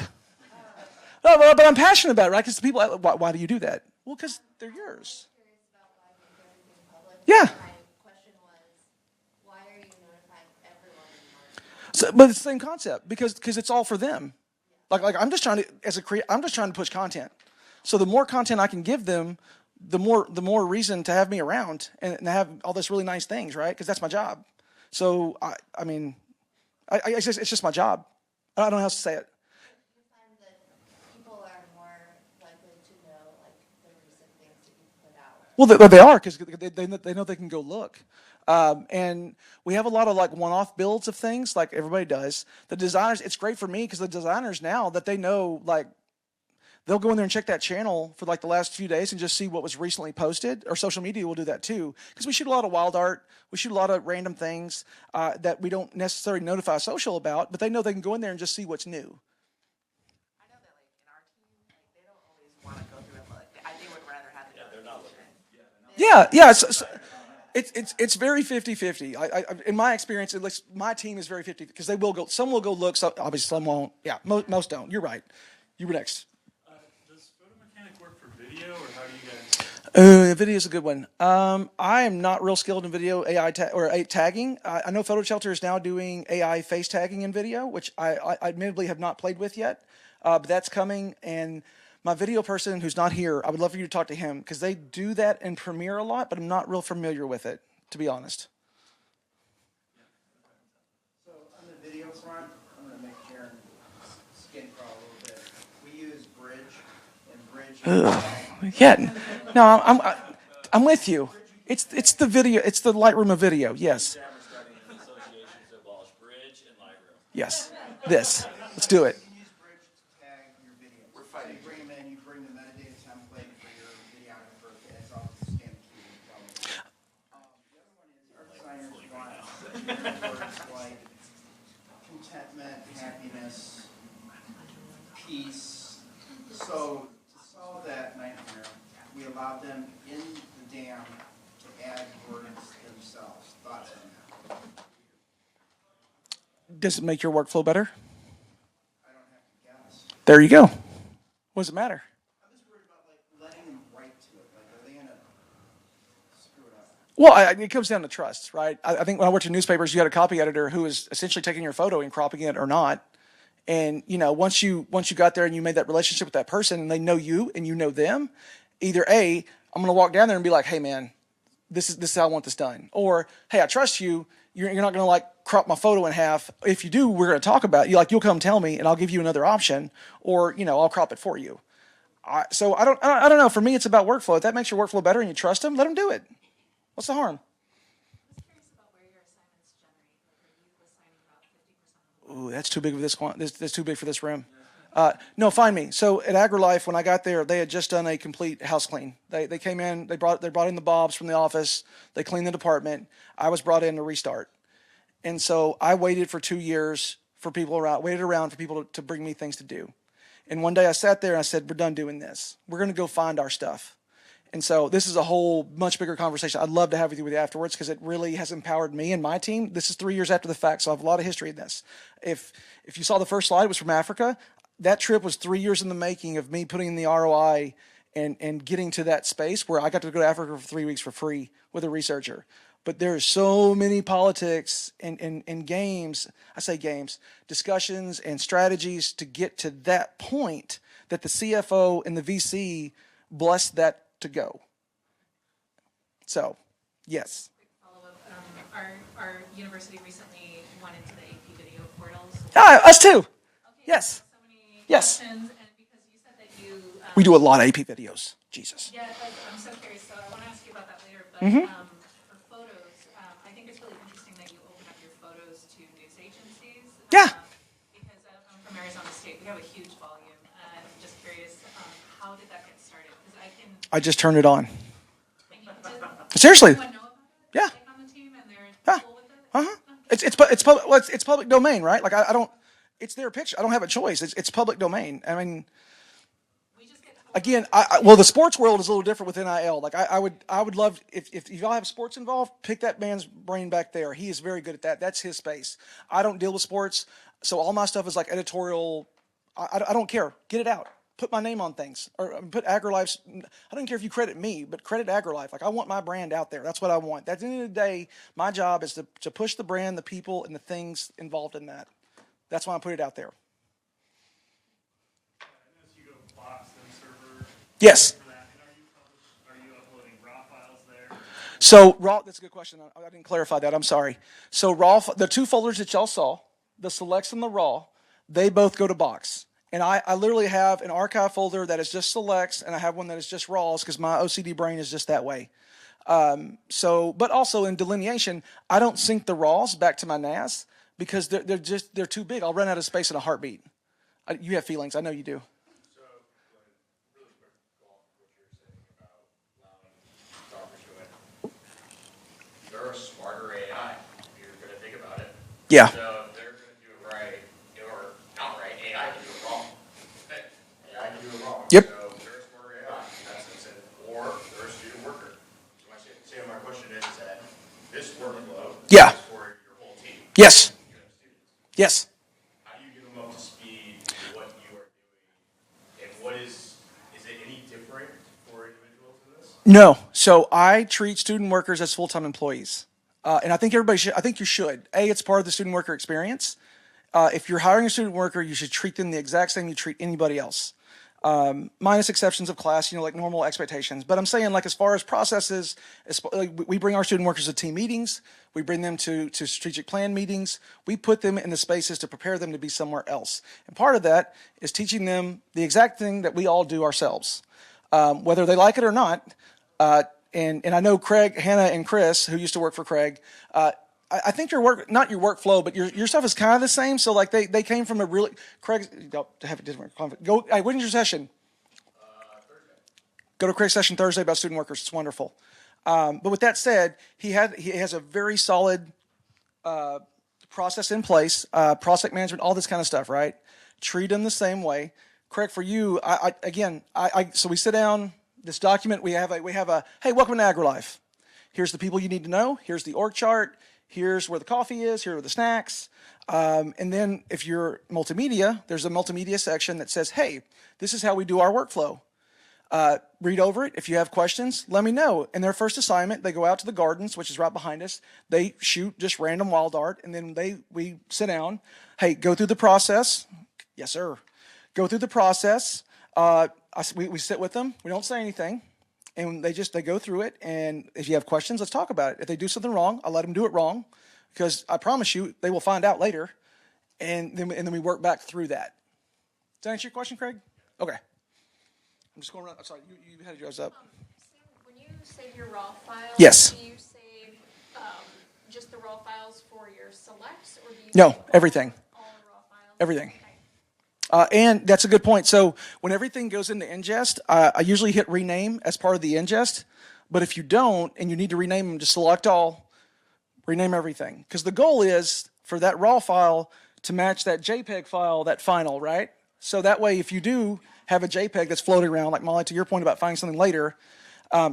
No, but I'm passionate about it, right? Because people, why do you do that? Well, because they're yours. Curious about why you make everything public. Yeah. My question was, why are you notifying everyone in marketing? So, but it's the same concept because it's all for them. Like I'm just trying to I'm just trying to push content. So the more content I can give them, the more reason to have me around and have all this really nice things, right? Because that's my job. So I mean, it's just my job. I don't know how else to say it. You find that people are more likely to know like the recent things that you put out. Well, they are because they know they can go look. And we have a lot of like one-off builds of things like everybody does. The designers, it's great for me because the designers now that they know, like they'll go in there and check that channel for like the last few days and just see what was recently posted, or social media will do that too. Because we shoot a lot of wild art. We shoot a lot of random things that we don't necessarily notify social about, but they know they can go in there and just see what's new. I know that like in our team, like they don't always want to go through and look. They would rather have the notification. Yeah. It's very 50-50. In my experience, at least my team is very 50 because they will go. Some will go look. So obviously, some won't. Yeah, most don't. You're right. You were next. Does Photo Mechanic work for video, or how do you guys? Video is a good one. I am not real skilled in video AI tagging. I know Photo Shelter is now doing AI face tagging in video, which I admittedly have not played with yet, but that's coming. And my video person who's not here, I would love for you to talk to him because they do that in Premiere a lot, but I'm not real familiar with it, to be honest. So on the video front, I'm gonna make Karen skin crawl a little bit. We use Bridge, and Bridge. Yeah, no, I'm with you. It's the video. It's the Lightroom of video. Yes. We're starting an association to abolish Bridge and Lightroom. Yes. This. Let's do it. You can use Bridge to tag your videos. We're fighting. So you bring them in, you bring the metadata template for your videographer, it's all standard key. The other one is our designers want words like contentment, happiness, peace. So to solve that nightmare, we allowed them in the dam to add words themselves. Thoughts on that? Does it make your workflow better? I don't have to guess. There you go. What does it matter? I'm just worried about like letting them write to it. Like, are they gonna screw it up? Well, it comes down to trust, right? I think when I worked in newspapers, you had a copy editor who was essentially taking your photo and cropping it or not. And once you got there and you made that relationship with that person, and they know you and you know them, either A, I'm going to walk down there and be like, hey man, this is how I want this done, or hey, I trust you. You're not going to like crop my photo in half. If you do, we're going to talk about it. You'll come tell me, and I'll give you another option, or I'll crop it for you. So I don't know. For me, it's about workflow. If that makes your workflow better and you trust them, let them do it. What's the harm? I was curious about where your assignments generate. Like, are you assigning about 50% of the Ooh, that's too big for that's too big for this room. No, find me. So at AgriLife, when I got there, they had just done a complete house clean. They came in, they brought in the Bobs from the office, they cleaned the department. I was brought in to restart. And so I waited for 2 years for people to bring me things to do. And one day I sat there and I said, we're done doing this. We're going to go find our stuff. And so this is a whole much bigger conversation I'd love to have with you afterwards because it really has empowered me and my team. This is 3 years after the fact, so I have a lot of history in this. If you saw the first slide, it was from Africa. That trip was 3 years in the making of me putting in the ROI and getting to that space where I got to go to Africa for 3 weeks for free with a researcher. But there's so many politics and games, discussions and strategies to get to that point that the CFO and the VC blessed that to go. So, yes. follow-up? Our university recently went into the AP video portals. Us too. Okay, Yes. So many Yes. questions, and because you said that you We do a lot of AP videos. Jesus. Yeah, I'm so curious. So I want to ask you about that later. But Mm-hmm. for photos, I think it's really interesting that you open up your photos to news agencies. Yeah. Because I'm from Arizona State, we have a huge volume. And I'm just curious, how did that get started? Because I just turned it on. does Seriously. anyone know about it? Yeah. Like on the team, and they're Yeah. cool with it? Uh-huh. It's public domain, right? Like I don't. It's their picture. I don't have a choice. It's public domain. I mean, We just get told again, well, the sports world is a little different with NIL. Like I would love if y'all have sports involved, pick that man's brain back there. He is very good at that. That's his space. I don't deal with sports, so all my stuff is like editorial. I don't care. Get it out. put my name on things, or put AgriLife's. I don't care if you credit me, but credit AgriLife. Like, I want my brand out there. That's what I want. At the end of the day, my job is to push the brand, the people, and the things involved in that. That's why I put it out there. I noticed you go box and server Yes. for that. And are you uploading raw files there? So raw. That's a good question. I didn't clarify that. I'm sorry. So raw. The two folders that y'all saw, the selects and the raw, they both go to box. And I literally have an archive folder that is just selects, and I have one that is just raws because my OCD brain is just that way. But also in delineation, I don't sync the raws back to my NAS because they're too big. I'll run out of space in a heartbeat. You have feelings. I know you do. So, really quick, what you're saying about allowing doctors to it. They're a smarter AI, if you're going to think about it. Yeah. So, if they're going to do it right, or not right, AI can do it wrong. AI can do it wrong. Yep. So, they're a smarter AI, that's it. Or they're a student worker. So, my question is that this workflow Yeah. is for your whole team. Yes. You have students. Yes. How do you get them up to speed to what you are doing? And what is it any different for individuals in this? No. So I treat student workers as full-time employees. And I think everybody should. I think you should. It's part of the student worker experience. If you're hiring a student worker, you should treat them the exact same you treat anybody else. Minus exceptions of class, like normal expectations. But I'm saying, like, as far as processes, we bring our student workers to team meetings. We bring them to strategic plan meetings. We put them in the spaces to prepare them to be somewhere else. And part of that is teaching them the exact thing that we all do ourselves, whether they like it or not. And I know Craig, Hannah, and Chris, who used to work for Craig, I think your work, not your workflow, but your stuff is kind of the same. So, like, they came from a really, Craig, have a different conflict. Go, hey, when's your session? Thursday. Go to Craig's session Thursday about student workers. It's wonderful. But with that said, he has a very solid process in place, project management, all this kind of stuff, right? Treat them the same way. Craig, for you, so we sit down, this document, we have a, hey, welcome to AgriLife. Here's the people you need to know. Here's the org chart. Here's where the coffee is. Here are the snacks. And then if you're multimedia, there's a multimedia section that says, hey, this is how we do our workflow. Read over it. If you have questions, let me know. In their first assignment, they go out to the gardens, which is right behind us. They shoot just random wild art, and then we sit down. Hey, go through the process. Yes, sir. Go through the process. We sit with them. We don't say anything. And they go through it, and if you have questions, let's talk about it. If they do something wrong, I'll let them do it wrong, because I promise you, they will find out later, and then we work back through that. Does that answer your question, Craig? Okay. I'm just going around. Sorry, you had yours up. Sam, when you save your raw files, Yes. do you save just the raw files for your selects, or do you No, save everything. all the raw files? Everything. Okay. And that's a good point. So when everything goes into ingest, I usually hit rename as part of the ingest. But if you don't, and you need to rename them, just select all, rename everything. Because the goal is for that raw file to match that JPEG file, that final, right? So that way, if you do have a JPEG that's floating around, like Molly, to your point about finding something later,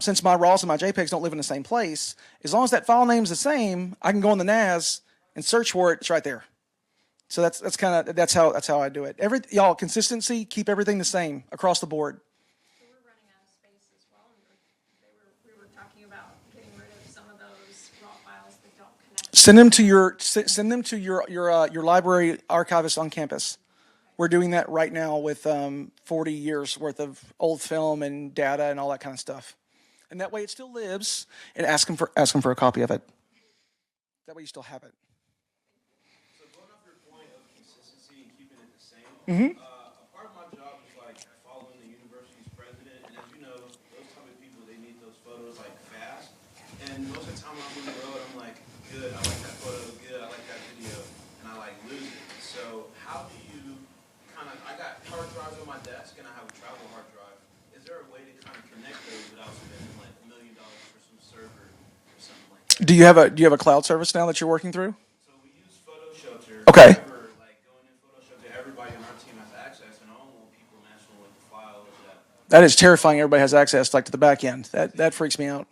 since my RAWs and my JPEGs don't live in the same place, as long as that file name's the same, I can go in the NAS and search for it. It's right there. So that's how I do it. Y'all, consistency, keep everything the same across the board. So we're running out of space as well, and we were talking about getting rid of some of those raw files that don't connect. Send them to your library archivist on campus. We're doing that right now with 40 years worth of old film and data and all that kind of stuff. And that way it still lives. And ask them for a copy of it. That way you still have it. So going off your point of consistency and keeping it the same, a part of my job is like following the university's president, and as you know, those type of people, they need those photos like fast. And most of the time when I'm on the road, I'm like, good, I like that photo, good, I like that video, and I like lose it. So how do you I got hard drives on my desk, and I have a travel hard drive. Is there a way to kind of connect those without spending like $1 million for some server or something like that? Do you have a cloud service now that you're working through? So we use Photo Shelter. Okay. However, like going in Photo Shelter, everybody on our team has access, and I don't want people messing with the files. That is terrifying. Everybody has access, like, to the back end. That freaks me out.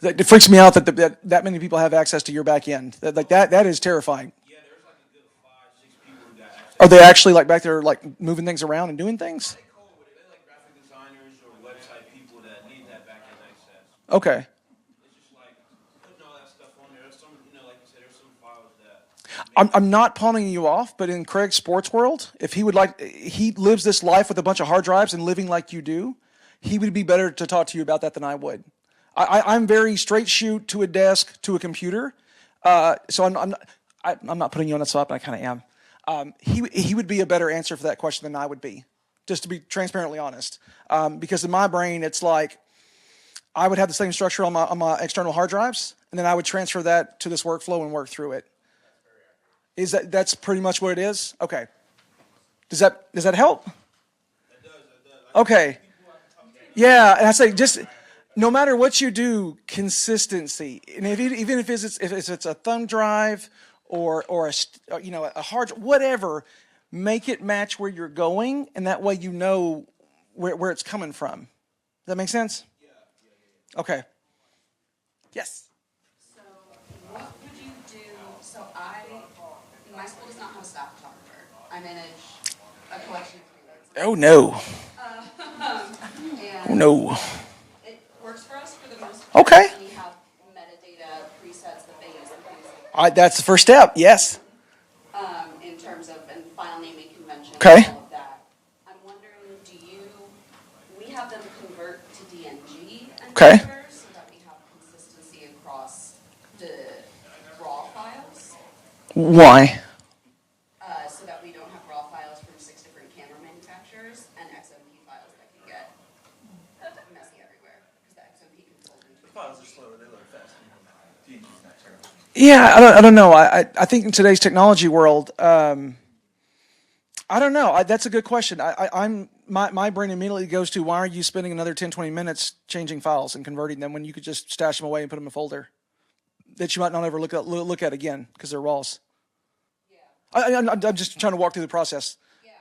It freaks me out that many people have access to your back end. That is terrifying. Yeah, there's like a good 5, 6 people who got access Are they actually like back there like moving things around and doing things? They call it, they like graphic designers or website people that need that back end access. Okay. It's just like putting all that stuff on there. There's some, like you said, there's some files that. I'm not pawning you off, but in Craig's sports world, if he would like, he lives this life with a bunch of hard drives and living like you do, he would be better to talk to you about that than I would. I'm very straight shoot to a desk to a computer, so I'm not putting you on the spot, but I kind of am. He would be a better answer for that question than I would be, just to be transparently honest. Because in my brain, it's like I would have the same structure on my external hard drives, and then I would transfer that to this workflow and work through it. That's pretty much what it is? Okay. Does that help? Okay. Yeah, and I say just no matter what you do, consistency. And even if it's a thumb drive or a hard, whatever, make it match where you're going, and that way you know where it's coming from. Does that make sense? Yeah. Okay. Yes. So what would you do? So my school does not have a staff photographer. I manage a collection of freelancers. Oh no. And Oh no. it works for us for the most part. Okay. We have metadata presets that they use. And things That's the first step. Yes. in terms of and file naming convention. Okay. And all of that. I'm wondering, we have them convert to DNG and Okay. filters so that we have consistency across the raw files. Why? So that we don't have raw files from 6 different camera manufacturers and XMP files that can get messy everywhere because the XMP can fold into. The files are slower, they load fast. DNG's not terrible. Yeah, I don't know. I think in today's technology world, I don't know. That's a good question. My brain immediately goes to, why are you spending another 10, 20 minutes changing files and converting them when you could just stash them away and put them in a folder that you might not ever look at again because they're raws. I'm just trying to walk through the process. Yeah.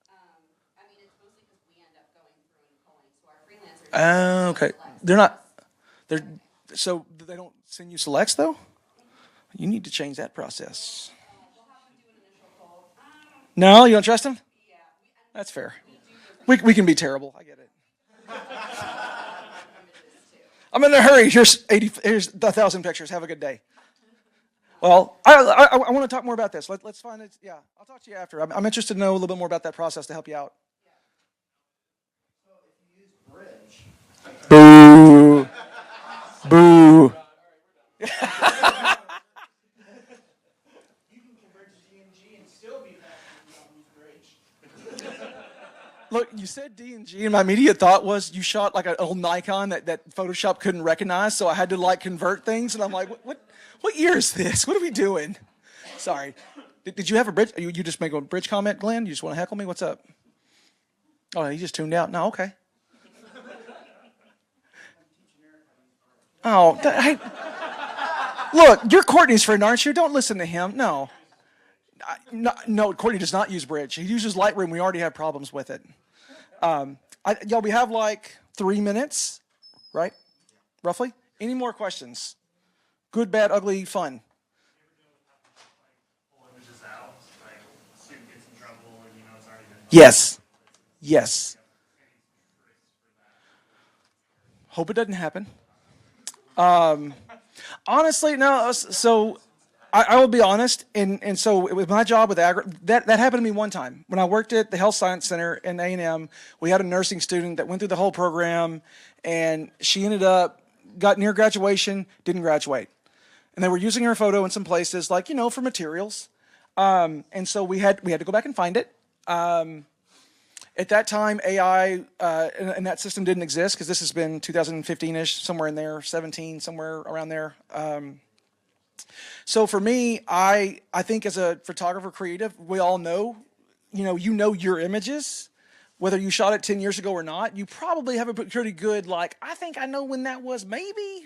I mean, it's mostly because we end up going through and culling. So our freelancers. Okay. They're not. So they don't send you selects though. You need to change that process. We'll have them do an initial poll. No, you don't trust them? Yeah. That's fair. We can be terrible. I get it. I'm in a hurry. Here's 1,000 pictures. Have a good day. Well, I want to talk more about this. Let's find it. Yeah, I'll talk to you after. I'm interested to know a little bit more about that process to help you out. So if you use Bridge, Boo. Boo. you can convert to DNG and still be faster than use Bridge. Look, you said D&G, and my immediate thought was you shot like an old Nikon that Photoshop couldn't recognize, so I had to like convert things, and I'm like, what year is this? What are we doing? Sorry. Did you have a bridge? You just make a bridge comment, Glenn? You just want to heckle me? What's up? Oh, he just tuned out. No, okay. Oh, hey. Look, you're Courtney's friend, aren't you? Don't listen to him. No. No, Courtney does not use Bridge. He uses Lightroom. We already have problems with it. We have like 3 minutes, right? Roughly. Any more questions? Good, bad, ugly, fun. Yes. Yes. Hope it doesn't happen. Honestly, no. So I will be honest, and so with my job with that happened to me one time. When I worked at the Health Science Center in A&M, we had a nursing student that went through the whole program, and she ended up, got near graduation, didn't graduate. And they were using her photo in some places, like, for materials. And so we had to go back and find it. At that time, AI and that system didn't exist, because this has been 2015-ish, somewhere in there, 17, somewhere around there. So for me, I think as a photographer creative, we all know, you know your images, whether you shot it 10 years ago or not. You probably have a pretty good, I think I know when that was, maybe.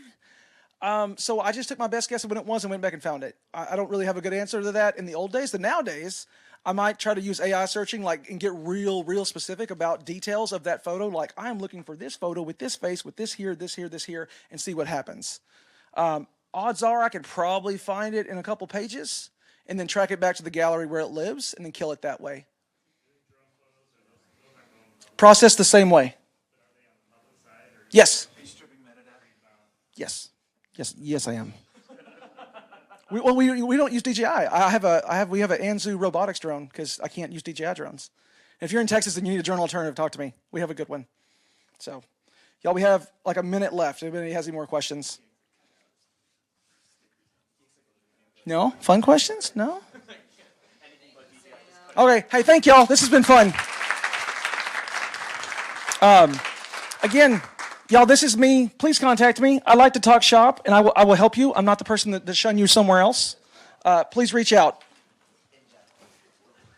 So I just took my best guess of when it was and went back and found it. I don't really have a good answer to that in the old days. The nowadays, I might try to use AI searching and get real specific about details of that photo. Like, I'm looking for this photo with this face, with this here, this here, this here, and see what happens. Odds are I could probably find it in a couple pages and then track it back to the gallery where it lives, and then kill it that way. Process the same way. Yes. Yes. Yes, I am. We don't use DJI. We have an Anzu robotics drone because I can't use DJI drones. If you're in Texas and you need a drone alternative, talk to me. We have a good one. So, y'all, we have like a minute left. If anybody has any more questions? No? Fun questions? No? Okay. Hey, thank y'all. This has been fun. Again, y'all, this is me. Please contact me. I like to talk shop, and I will help you. I'm not the person that shun you somewhere else. Please reach out.